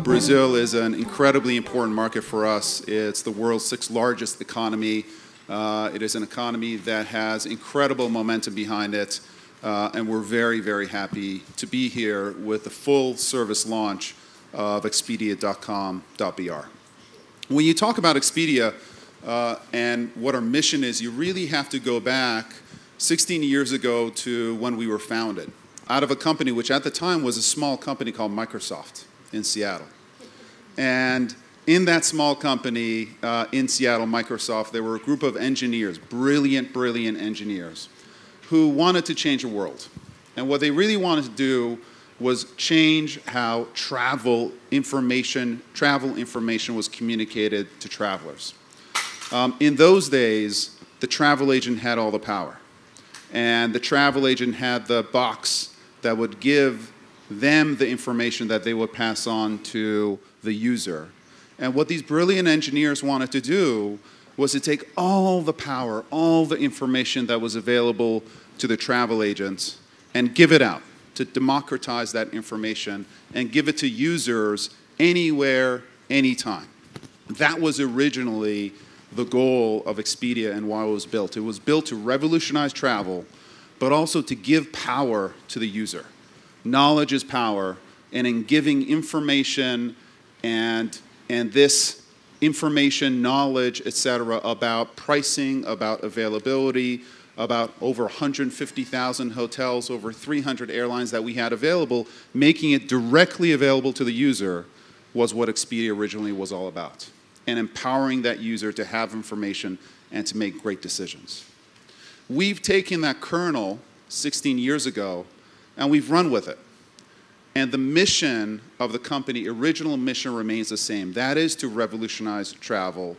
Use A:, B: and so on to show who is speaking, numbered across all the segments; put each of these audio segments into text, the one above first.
A: Brazil is an incredibly important market for us. It's the world's sixth largest economy. It is an economy that has incredible momentum behind it, and we're very, very happy to be here with the full service launch of Expedia.com.br. When you talk about Expedia and what our mission is, you really have to go back 16 years ago to when we were founded, out of a company which at the time was a small company called Microsoft in Seattle. And in that small company in Seattle, Microsoft, there were a group of engineers, brilliant, brilliant engineers, who wanted to change the world. And what they really wanted to do was change how travel information was communicated to travelers. In those days, the travel agent had all the power. And the travel agent had the box that would give them the information that they would pass on to the user. And what these brilliant engineers wanted to do was to take all the power, all the information that was available to the travel agents and give it out, to democratize that information and give it to users anywhere, anytime. That was originally the goal of Expedia and why it was built. It was built to revolutionize travel, but also to give power to the user. Knowledge is power, and in giving information and this information, knowledge, etc., about pricing, about availability, about over 150,000 hotels, over 300 airlines that we had available, making it directly available to the user was what Expedia originally was all about, and empowering that user to have information and to make great decisions. We've taken that kernel 16 years ago and we've run with it. And the mission of the company, original mission, remains the same. That is to revolutionize travel.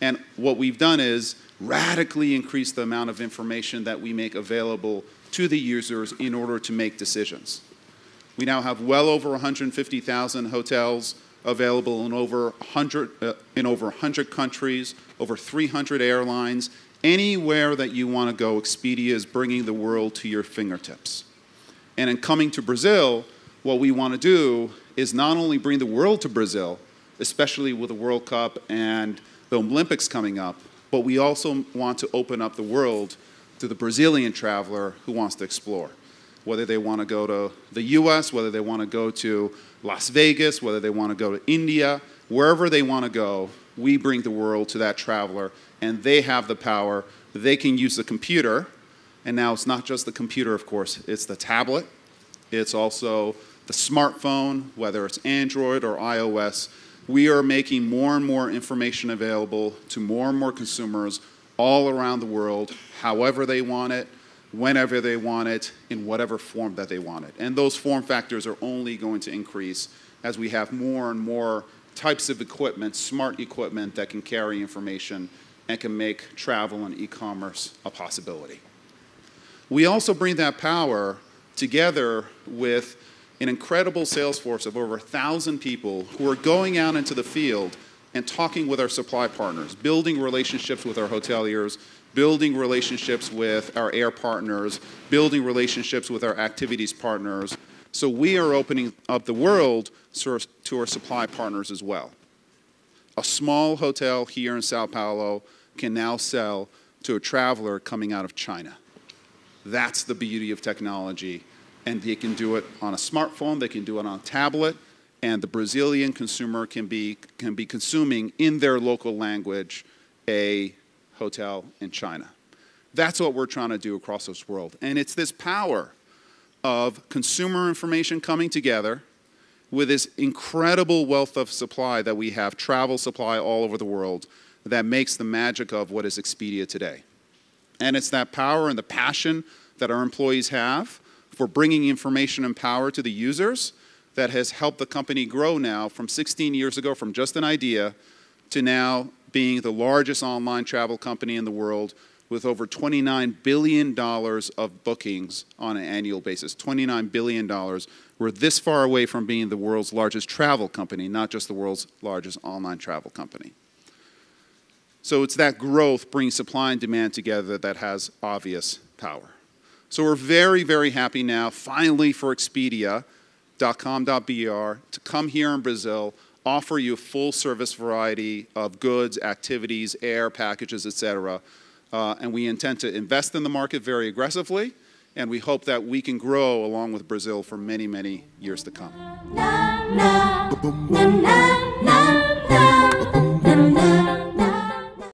A: And what we've done is radically increase the amount of information that we make available to the users in order to make decisions. We now have well over 150,000 hotels available in over 100 countries, over 300 airlines. Anywhere that you want to go, Expedia is bringing the world to your fingertips. And in coming to Brazil, what we want to do is not only bring the world to Brazil, especially with the World Cup and the Olympics coming up, but we also want to open up the world to the Brazilian traveler who wants to explore. Whether they want to go to the US, whether they want to go to Las Vegas, whether they want to go to India, wherever they want to go, we bring the world to that traveler, and they have the power. They can use the computer, and now it's not just the computer, of course, it's the tablet. It's also the smartphone, whether it's Android or iOS. We are making more and more information available to more and more consumers all around the world, however they want it, whenever they want it, in whatever form that they want it. And those form factors are only going to increase as we have more and more types of equipment, smart equipment that can carry information and can make travel and e-commerce a possibility. We also bring that power together with an incredible sales force of over 1,000 people who are going out into the field and talking with our supply partners, building relationships with our hoteliers, building relationships with our air partners, building relationships with our activities partners. So we are opening up the world to our supply partners as well. A small hotel here in Sao Paulo can now sell to a traveler coming out of China. That's the beauty of technology. And they can do it on a smartphone, they can do it on a tablet, and the Brazilian consumer can be consuming in their local language a hotel in China. That's what we're trying to do across this world. And it's this power of consumer information coming together with this incredible wealth of supply that we have, travel supply all over the world, that makes the magic of what is Expedia today. And it's that power and the passion that our employees have for bringing information and power to the users that has helped the company grow now from 16 years ago, from just an idea, to now being the largest online travel company in the world with over $29 billion of bookings on an annual basis. $29 billion. We're this far away from being the world's largest travel company, not just the world's largest online travel company. So it's that growth bringing supply and demand together that has obvious power. So we're very, very happy now, finally, for Expedia.com.br to come here in Brazil, offer you a full-service variety of goods, activities, air, packages, etc. And we intend to invest in the market very aggressively, and we hope that we can grow along with Brazil for many, many years to come.